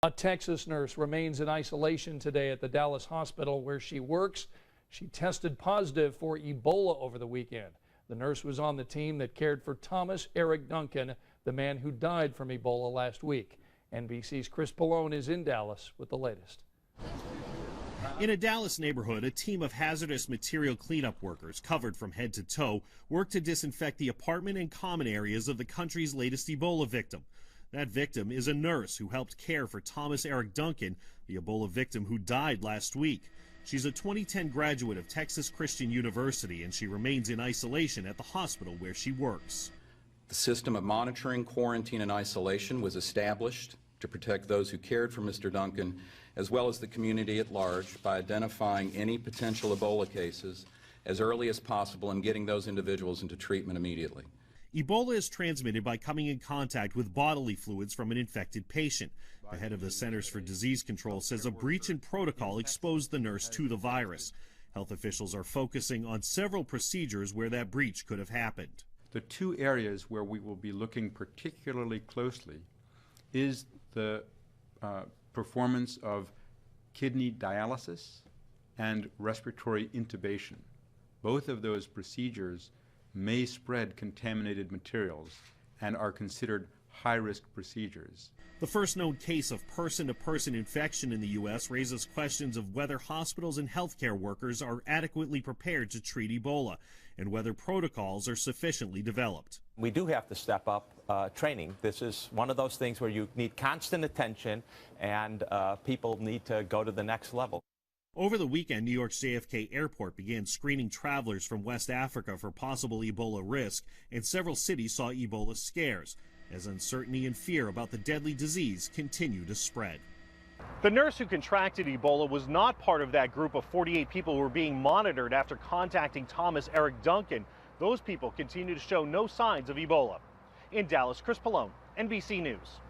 A Texas nurse remains in isolation today at the Dallas hospital where she works. She tested positive for Ebola over the weekend. The nurse was on the team that cared for Thomas Eric Duncan, the man who died from Ebola last week. NBC's Chris Pallone is in Dallas with the latest. In a Dallas neighborhood, a team of hazardous material cleanup workers, covered from head to toe, worked to disinfect the apartment and common areas of the country's latest Ebola victim. That victim is a nurse who helped care for Thomas Eric Duncan, the Ebola victim who died last week. She's a 2010 graduate of Texas Christian University, and she remains in isolation at the hospital where she works. The system of monitoring, quarantine, and isolation was established to protect those who cared for Mr. Duncan, as well as the community at large, by identifying any potential Ebola cases as early as possible and getting those individuals into treatment immediately. Ebola is transmitted by coming in contact with bodily fluids from an infected patient. The head of the Centers for Disease Control says a breach in protocol exposed the nurse to the virus. Health officials are focusing on several procedures where that breach could have happened. The two areas where we will be looking particularly closely is the performance of kidney dialysis and respiratory intubation. Both of those procedures may spread contaminated materials and are considered high-risk procedures. The first known case of person-to-person infection in the U.S. raises questions of whether hospitals and healthcare workers are adequately prepared to treat Ebola and whether protocols are sufficiently developed. We do have to step up training. This is one of those things where you need constant attention and people need to go to the next level. Over the weekend, New York's JFK Airport began screening travelers from West Africa for possible Ebola risk, and several cities saw Ebola scares as uncertainty and fear about the deadly disease continue to spread. The nurse who contracted Ebola was not part of that group of 48 people who were being monitored after contacting Thomas Eric Duncan. Those people continue to show no signs of Ebola. In Dallas, Chris Pallone, NBC News.